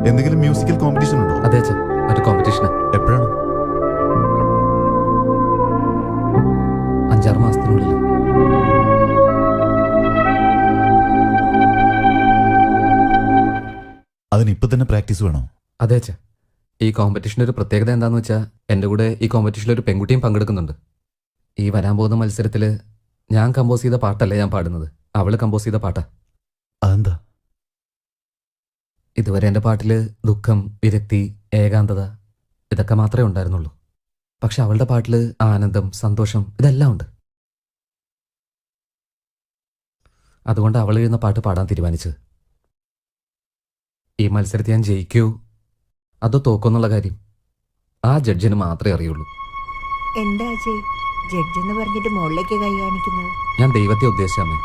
എന്തെങ്കിലും musical competition ഉണ്ടോ? അതെ അച്ഛാ, ഒരു കോമ്പറ്റീഷൻ. എപ്പോഴാണ്? 5-6 മാസത്തിനുള്ളിൽ. അതിന് ഇപ്പൊ തന്നെ പ്രാക്ടീസ് വേണോ? അതെ അച്ഛാ, ഈ കോമ്പറ്റീഷൻ്റെ ഒരു പ്രത്യേകത എന്താണെന്ന് വെച്ചാൽ എൻ്റെ കൂടെ ഈ കോമ്പറ്റീഷനിൽ ഒരു പെൺകുട്ടിയും പങ്കെടുക്കുന്നുണ്ട്. ഈ വരാൻ പോകുന്ന മത്സരത്തിൽ ഞാൻ കമ്പോസ് ചെയ്ത പാട്ടല്ല ഞാൻ പാടുന്നത്, അവള് കമ്പോസ് ചെയ്ത പാട്ടാ. അതെന്താ? ഇതുവരെ എൻ്റെ പാട്ടിൽ ദുഃഖം, വിരക്തി, ഏകാന്തത ഇതൊക്കെ മാത്രമേ ഉണ്ടായിരുന്നുള്ളൂ. പക്ഷെ അവളുടെ പാട്ടിൽ ആനന്ദം, സന്തോഷം ഇതെല്ലാം ഉണ്ട്. അതുകൊണ്ട് അവൾ എഴുതുന്ന പാട്ട് പാടാൻ തീരുമാനിച്ചത്. ഈ മത്സരത്തിൽ ഞാൻ ജയിക്കൂ അതോ തോക്കുന്നുള്ള കാര്യം ആ ജഡ്ജിന് മാത്രമേ അറിയുള്ളൂ. എന്താ ജഡ്ജ് എന്ന് പറഞ്ഞിട്ട് മുകളിലേക്ക് കൈ കാണിക്കുന്നത്? ഞാൻ ദൈവത്തെ ഉദ്ദേശിച്ച അമ്മേ.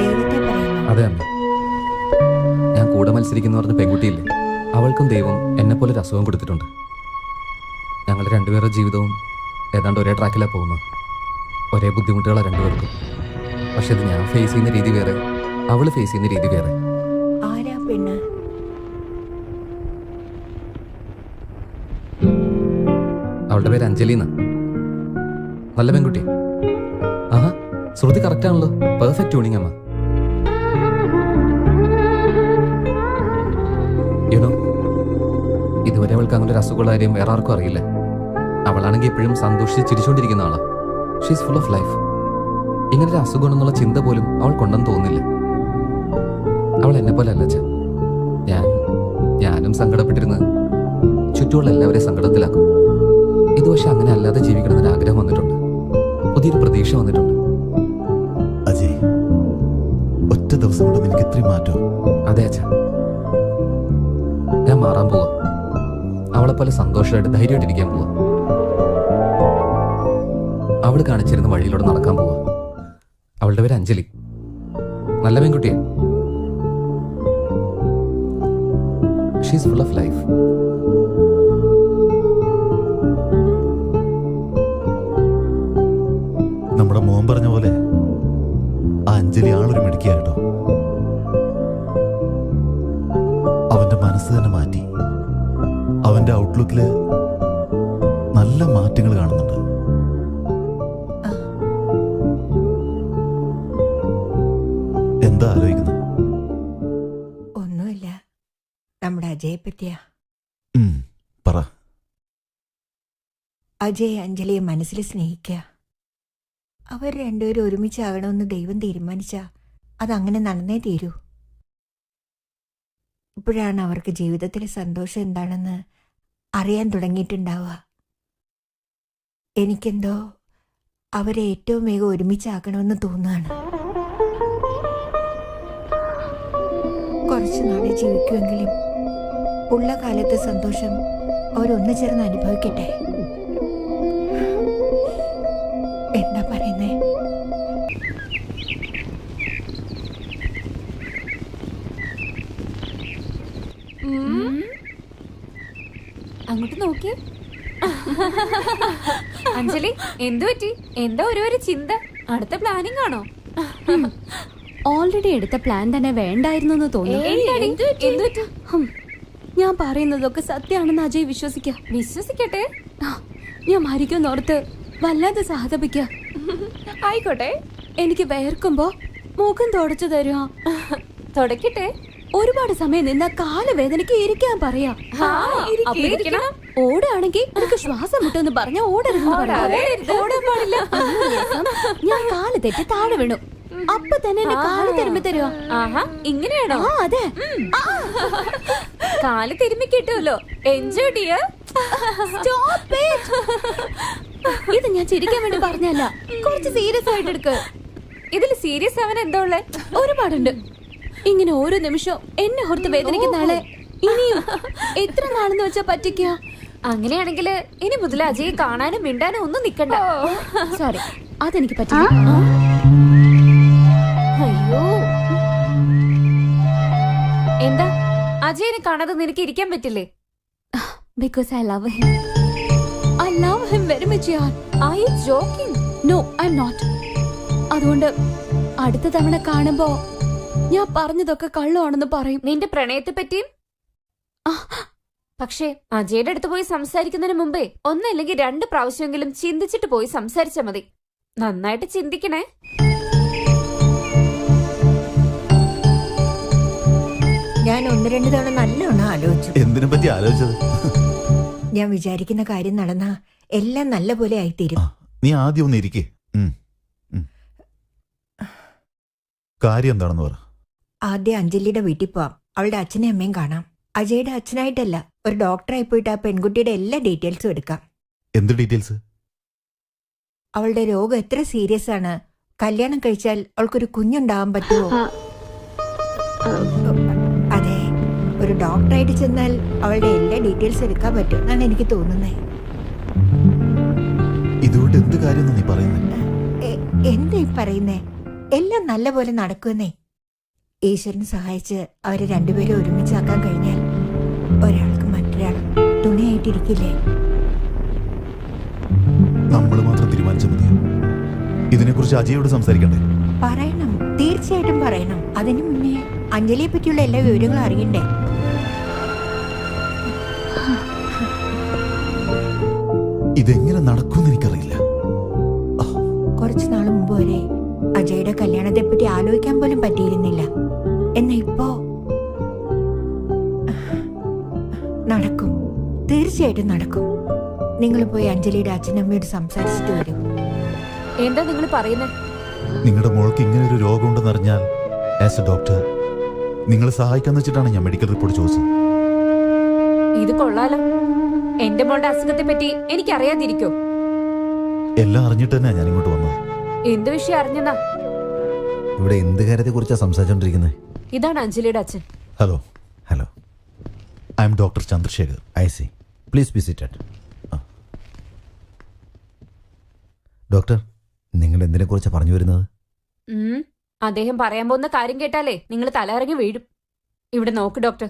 ദൈവത്തെ പറയുന്നു? അതെ അമ്മേ. ഞാൻ കൂടെ മത്സരിക്കുന്ന പറഞ്ഞ പെൺകുട്ടിയില്ലേ, അവൾക്കും ദൈവം എന്നെപ്പോലെ ഒരു അസുഖം കൊടുത്തിട്ടുണ്ട്. ഞങ്ങൾ രണ്ടുപേരുടെ ജീവിതവും ഏതാണ്ട് ഒരേ ട്രാക്കിലാണ് പോകുന്നത്. ഒരേ ബുദ്ധിമുട്ടുകളാണ് രണ്ടുപേർക്കും. പക്ഷെ ഇത് ഞാൻ ഫേസ് ചെയ്യുന്ന രീതി വേറെ, അവള് ഫേസ് ചെയ്യുന്ന രീതി വേറെ. ആരാ പെണ്ണ്? അവളുടെ പേര് അഞ്ജലി എന്നാ. നല്ല പെൺകുട്ടി. ആഹാ, ശ്രുതി കറക്റ്റ് ആണല്ലോ. പെർഫെക്റ്റ് ട്യൂണിങ് അമ്മ. യുനോ, ഇതുവരെ അവൾക്ക് അങ്ങനെ ഒരു അസുഖമുള്ള കാര്യം വേറെ ആർക്കും അറിയില്ല. അവളാണെങ്കിൽ എപ്പോഴും സന്തോഷിച്ച് ചിരിച്ചുകൊണ്ടിരിക്കുന്ന ആളാ. She's full of life. ഇങ്ങനൊരു അസുഖമാണെന്നുള്ള ചിന്ത പോലും അവൾക്കുണ്ടെന്ന് തോന്നുന്നില്ല. അവൾ എന്നെ പോലെ അല്ല അച്ഛാ. ഞാനും സങ്കടപ്പെട്ടിരുന്ന് ചുറ്റുമുള്ള എല്ലാവരെയും സങ്കടത്തിലാക്കും. ഇത് പക്ഷെ അങ്ങനെ അല്ലാതെ ജീവിക്കണമെന്നൊരു ആഗ്രഹം വന്നിട്ടുണ്ട്. പുതിയൊരു പ്രതീക്ഷ വന്നിട്ടുണ്ട്. അജയ്, ഒറ്റ ദിവസം കൊണ്ട് നിനക്ക് ഇത്രയും മാറ്റോ? അതെ അച്ഛാ, ഞാൻ മാറാൻ പോവാ. അവളെ പോലെ സന്തോഷമായിട്ട് ധൈര്യമായിട്ടിരിക്കാൻ പോവാ. അവൾ കാണിച്ചിരുന്ന വഴിയിലൂടെ നടക്കാൻ പോവാ. അവളുടെ പേര് അഞ്ജലി. നല്ല പെൺകുട്ടിയാ. She's full of life. നമ്മുടെ മോൻ പറഞ്ഞ പോലെ ആ അഞ്ജലി ആളൊരു മിടുക്കിയാട്ടോ. അവന്റെ മനസ്സ് തന്നെ മാറ്റി. അവന്റെ ഔട്ട്ലുക്കില് നല്ല മാറ്റങ്ങൾ കാണുന്നുണ്ട്. എന്താ ആലോചിക്കുന്നത്? ഒന്നുമില്ല, നമ്മുടെ അജയെ പറ്റിയാ. പറ. അജയ് അഞ്ജലിയെ മനസ്സിൽ സ്നേഹിക്കുക. അവർ രണ്ടുപേരും ഒരുമിച്ചാകണമെന്ന് ദൈവം തീരുമാനിച്ചാ അതങ്ങനെ നടന്നേ തീരൂ. ഇപ്പോഴാണ് അവർക്ക് ജീവിതത്തിലെ സന്തോഷം എന്താണെന്ന് അറിയാൻ തുടങ്ങിയിട്ടുണ്ടാവുക. എനിക്കെന്തോ അവരെ ഏറ്റവും വേഗം ഒരുമിച്ചാക്കണമെന്ന് തോന്നുകയാണ്. കുറച്ചു നാളെ ജീവിക്കുമെങ്കിലും ഉള്ള കാലത്തെ സന്തോഷം അവരൊന്നു ചേർന്ന് അനുഭവിക്കട്ടെ. എന്താ പറയുന്നേ? അങ്ങോട്ട് നോക്കി. അഞ്ജലി, എന്തു പറ്റി? എന്താ ഒരു ചിന്ത? അടുത്ത പ്ലാനിങ് ആണോ? ഓൾറെഡി എടുത്ത പ്ലാൻ തന്നെ വേണ്ടായിരുന്നു തോന്നുന്നു. ഞാൻ പറയുന്നതൊക്കെ സത്യമാണെന്ന് അജയ് വിശ്വസിക്കട്ടെ. ഞാൻ മരിക്കുന്നോർത്ത് വല്ലാതെ സഹതപിക്ക. ആയിക്കോട്ടെ. എനിക്ക് വേർക്കുമ്പോ മുഖം തുടച്ചു തരുമോ? തുടക്കട്ടെ. ഒരുപാട് സമയം നിന്ന കാലുവേദനയ്ക്ക് ഇരിക്കാൻ പറയാ. ഓടാണെങ്കിൽ എനിക്ക് ശ്വാസം മുട്ടെന്ന് പറഞ്ഞ ഓടരുതെന്ന് പറയാം. ഞാൻ കാല് തെറ്റി താഴെ വീണു. അപ്പൊ തന്നെ എന്നെ കാല് തിരുമ്പി തരുമോ? ഇങ്ങനെയാണോ? അതെ, കാല് തിരുമ്പി കിട്ടുമല്ലോ. Enjoy dear. ഇത് ഞാൻ ചിരിക്കാൻ വേണ്ടി പറഞ്ഞല്ല, കുറച്ച് സീരിയസ് ആയിട്ട് എടുക്ക്. ഇതിൽ സീരിയസ് ആവാൻ എന്താ ഉള്ളേ? ഒരുപാടുണ്ട്. ഇങ്ങനെ ഓരോ നിമിഷവും എന്നെ ഓർത്ത് വേദനിക്കുന്ന ആളെ ഇനിയും എത്ര നാളെന്ന് വെച്ചാ പറ്റിക്ക? അങ്ങനെയാണെങ്കിൽ ഇനി മുതൽ അജയ് കാണാനും മിണ്ടാനും ഒന്നും നിക്കണ്ട. സോറി, അതെനിക്ക് പറ്റില്ല. അജയനെ കാണാതെ നിനക്ക് ഇരിക്കാൻ പറ്റില്ലേ? Because I love him. I love him very much, yaar. Are you joking? No, I'm not. അതുകൊണ്ട് അടുത്ത തവണ കാണുമ്പോ ഞാൻ പറഞ്ഞതൊക്കെ കള്ളമാണെന്ന് പറയും. നിന്റെ പ്രണയത്തെ പറ്റിയും. പക്ഷേ അജയുടെ അടുത്ത് പോയി സംസാരിക്കുന്നതിന് മുമ്പേ ഒന്നല്ലെങ്കിൽ 2 പ്രാവശ്യമെങ്കിലും ചിന്തിച്ചിട്ട് പോയി സംസാരിച്ചാ മതി. നന്നായിട്ട് ചിന്തിക്കണേ. ഞാൻ 1-2 തവണ നല്ലോണം ആലോചിച്ചു. എന്തിനെ പറ്റി ആലോചിച്ചത്? ഞാൻ വിചാരിക്കുന്ന കാര്യം നടന്നാ എല്ലാം നല്ല പോലെ ആയിത്തീരും. നീ ആദ്യം ഒന്ന് ഇരിക്കേ. കാര്യം എന്താണെന്ന് പറ. ആദ്യം അഞ്ജലിയുടെ വീട്ടിൽ പോവാം. അവളുടെ അച്ഛനെയും അമ്മയും കാണാം. അജയുടെ അച്ഛനായിട്ടല്ല, ഒരു ഡോക്ടറായി പോയിട്ട് ആ പെൺകുട്ടിയുടെ എല്ലാ ഡീറ്റെയിൽസും എടുക്കാം. എന്ത് ഡീറ്റെയിൽസ്? അവളുടെ രോഗം എത്ര സീരിയസ് ആണ്, കല്യാണം കഴിച്ചാൽ അവൾക്കൊരു കുഞ്ഞുണ്ടാവാൻ പറ്റുമോ? അതെ, ഒരു ഡോക്ടറായിട്ട് ചെന്നാൽ അവളുടെ എല്ലാ ഡീറ്റെയിൽസ് എടുക്കാൻ പറ്റും എന്നാണ് എനിക്ക് തോന്നുന്നത്. ഇതുകൊണ്ട് എന്ത് കാര്യം നീ പറയുന്നത്? എന്താ ഈ പറയുന്നേ? എല്ലാം നല്ല പോലെ നടക്കുമെന്നേ. ഈശ്വരൻ സഹായിച്ച് അവരെ രണ്ടുപേരും ഒരുമിച്ചാക്കാൻ കഴിഞ്ഞാൽ ഒരാൾക്ക് മറ്റൊരാളും തുണയായിട്ടിരിക്കില്ലേ? നമ്മൾ മാത്രം തീരുമാനിച്ചാൽ മതിയോ? ഇതിനെക്കുറിച്ച് അജയോട് സംസാരിക്കണ്ടേ? പറയണം, തീർച്ചയായിട്ടും പറയണം. അതിനു മുന്നേ അഞ്ജലിയെ പറ്റിയുള്ള എല്ലാ വിവരങ്ങളും അറിയണ്ടേ? ഇതെങ്ങനെ നടക്കുമെന്ന് എനിക്കറിയില്ല. കുറച്ചു നാൾ മുമ്പ് വരെ അജയുടെ കല്യാണത്തെ പറ്റി ആലോചിക്കാൻ പോലും പറ്റിയിരുന്നില്ല. എന്നാ ഇപ്പോ നടക്കും, തീർച്ചയായിട്ടും നടക്കും. നിങ്ങൾ പോയി അഞ്ജലിയുടെ അച്ഛനമ്മയോട് സംസാരിച്ചിട്ട് വരും. എന്താ നിങ്ങൾ പറയുന്നത്? നിങ്ങളുടെ മോൾക്ക് ഇങ്ങനെ ഒരു രോഗമുണ്ടെന്ന് അറിഞ്ഞാൽ ആസ് എ ഡോക്ടർ നിങ്ങളെ സഹായിക്കാന്ന് വെച്ചിട്ടാണ് ഞാൻ മെഡിക്കൽ റിപ്പോർട്ട് ചോദിച്ചത്. ഇത് കൊള്ളാലോ. എന്റെ മോളുടെ അസുഖത്തെ പറ്റി എനിക്ക് അറിയാതിരിക്കോ? എല്ലാം അറിഞ്ഞിട്ട് തന്നെയാ ഞാൻ ഇങ്ങോട്ട് വന്നത്. എന്ത് വിഷയം അറിഞ്ഞെന്നാ? ഇവിടെ എന്ത് കാര്യത്തെ കുറിച്ചാ സംസാരിച്ചോണ്ടിരിക്കുന്നത്? ഇതാണ് അഞ്ജലിയുടെ അച്ഛൻ. Hello, hello, I am doctor Chandrashekhar. I see. Please be seated. Doctor, നിങ്ങൾ എന്തിനെ കുറിച്ചാണ് പറഞ്ഞു വരുന്നത്? അദ്ദേഹം പറയാൻ പോകുന്ന കാര്യം കേട്ടാലേ നിങ്ങൾ തലയിറങ്ങി വീഴും. ഇവിടെ നോക്ക് ഡോക്ടർ,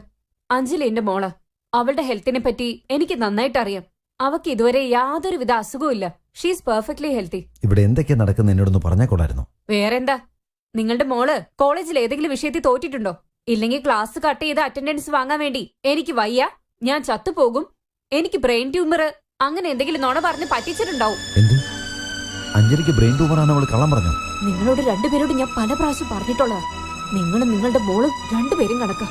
അഞ്ജലി എന്റെ മോള്. അവളുടെ ഹെൽത്തിനെ പറ്റി എനിക്ക് നന്നായിട്ട് അറിയാം. അവക്ക് ഇതുവരെ യാതൊരുവിധ അസുഖവും ഇല്ല. She's perfectly healthy. ഇവിടെ എന്തൊക്കെയാ നടക്കുന്നത് എന്നോടൊന്ന് പറഞ്ഞാൽ കൊള്ളായിരുന്നു. വേറെന്താ? നിങ്ങളുടെ മോള് കോളേജിൽ ഏതെങ്കിലും വിഷയത്തിൽ തോറ്റിട്ടുണ്ടോ? ഇല്ലെങ്കിൽ ക്ലാസ് കട്ട് ചെയ്ത് അറ്റൻഡൻസ് വാങ്ങാൻ വേണ്ടി എനിക്ക് വയ്യ, ഞാൻ ചത്തുപോകും, എനിക്ക് ബ്രെയിൻ ട്യൂമർ, അങ്ങനെ എന്തെങ്കിലും നുണ പറഞ്ഞ് പറ്റിച്ചിട്ടുണ്ടാവും. എന്ത്? അഞ്ജലിക്ക് ബ്രെയിൻ ട്യൂമറാണ് അവൾ കള്ളം പറഞ്ഞു? നിങ്ങളോട് രണ്ടുപേരോട് ഞാൻ പല പ്രാവശ്യം പറഞ്ഞിട്ടുള്ളതാ. നിങ്ങളും നിങ്ങളുടെ മോളും രണ്ടുപേരും കണക്കാം.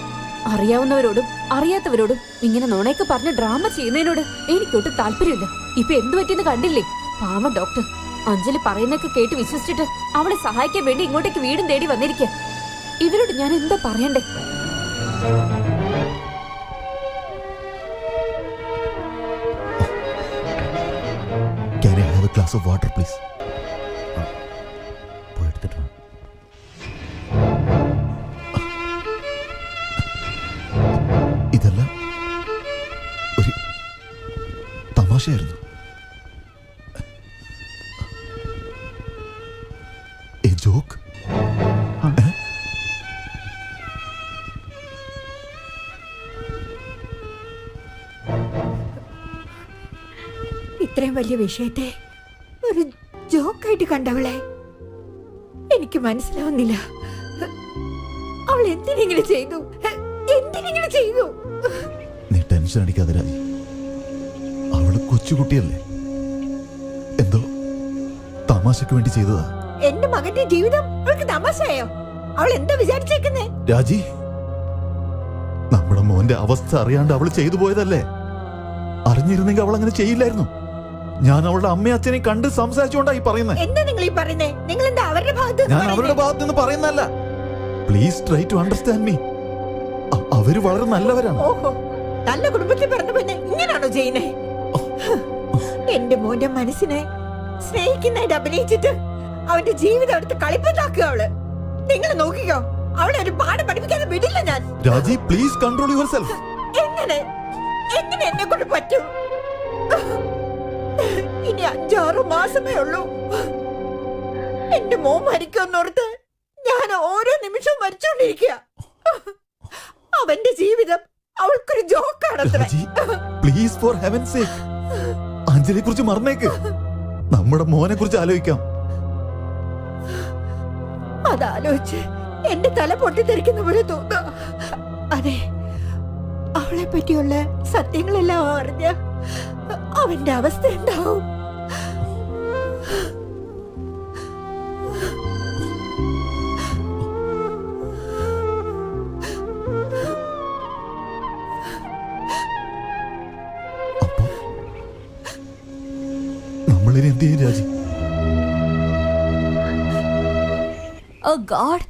അറിയാവുന്നവരോടും അറിയാത്തവരോടും ഇങ്ങനെ നുണയൊക്കെ പറഞ്ഞ് ഡ്രാമ ചെയ്യുന്നതിനോട് എനിക്കൊട്ടും താല്പര്യമില്ല. ഇപ്പൊ എന്തു പറ്റിയെന്ന് കണ്ടില്ലേ? പാവം ഡോക്ടർ. അഞ്ജലി പറയുന്നൊക്കെ കേട്ട് വിശ്വസിച്ചിട്ട് അവളെ സഹായിക്കാൻ വേണ്ടി ഇങ്ങോട്ടേക്ക് വീടും തേടി വന്നിരിക്കുക. ഇവരോട് ഞാൻ എന്താ പറയണ്ടേ? Can I have a glass of water, please? പോയി എടുത്തിട്ട് വാ. ഇതെല്ലാം ഒരു തമാശയായിരുന്നു. A joke? ഇത്രയും വലിയ വിഷയത്തെ ഒരു ജോക്കായിട്ട് കണ്ടവളെ എനിക്ക് മനസ്സിലാവുന്നില്ല. അവൾ എന്തിനെങ്ങനെ ചെയ്തു? എന്തിനെങ്ങനെ ചെയ്തു? നീ ടെൻഷൻ അടിക്കാതിരായി. അവള് കൊച്ചുകുട്ടിയല്ലേ, എന്തോ തമാശക്ക് വേണ്ടി ചെയ്തതാ. എന്റെ മകന്റെ ജീവിതം അവൾക്ക് തമാശയോ? അവൾ എന്താ വിചാരിച്ചേക്കുന്നേ? രാജി, നമ്മുടെ മോന്റെ അവസ്ഥ അറിയാണ്ട് അവള് ചെയ്തു പോയതല്ലേ. അറിഞ്ഞിരുന്നെങ്കിൽ അവൾ അങ്ങനെ ചെയ്യില്ലായിരുന്നു. ഞാൻ അവളുടെ അമ്മയും അച്ഛനെയും കണ്ട് സംസാരിച്ചുകൊണ്ടായി പറയുന്നത്. എന്താ നിങ്ങൾ ഈ പറയുന്നേ? നിങ്ങൾ എന്താ അവരുടെ ഭാഗത്ത്? ഞാൻ അവരുടെ ഭാഗത്ത് നിന്ന് പറയുന്നല്ല. Please try to understand me. അവര് വളരെ നല്ലവരാണ്. ഓഹോ, നല്ല കുടുംബത്തിൽ പറഞ്ഞ പിന്നെ ഇങ്ങനാണോ ചെയ്യുന്നേ? എന്റെ മോന്റെ മനസ്സിനെ സ്നേഹിക്കുന്നതായിട്ട് അഭിനയിച്ചിട്ട് അവന്റെ ജീവിതം എടുത്ത് കളിപ്പത്താക്കുക അവള്. നിങ്ങൾ നോക്കിക്കോ, അവളെ ഒരു പാഠം പഠിപ്പിക്കാതെ വിടില്ല ഞാൻ. രാജി, പ്ലീസ് കൺട്രോൾ യുവർ സെൽഫ്. എങ്ങനെ എങ്ങനെ എന്നെ കൊണ്ട് പറ്റും? ഇനി 5-6 മാസമേ ഉള്ളൂ. എന്റെ മോൻ മരിക്കുമെന്നോർത്ത് ഞാൻ ഓരോ നിമിഷവും മരിച്ചോണ്ടിരിക്കുക. അവന്റെ ജീവിതം അവൾക്കൊരു ജോക്കാണത്ര. രാജി പ്ലീസ് ഫോർ ഹെവൻ സേക്ക് അഞ്ജലിയെ കുറിച്ച് മറന്നേക്ക്. നമ്മുടെ മോനെ കുറിച്ച് ആലോചിക്കാം. അതാലോചിച്ച് എന്റെ തല പൊട്ടിത്തെറിക്കുന്ന പോലെ തോന്നാ. അതെ, അവളെ പറ്റിയുള്ള സത്യങ്ങളെല്ലാം അറിഞ്ഞ അവന്റെ അവസ്ഥ എന്താവും? അപ്പൊ നമ്മളിനി എന്ത് ചെയ്യും രാജി? ഓ ഗോഡ്,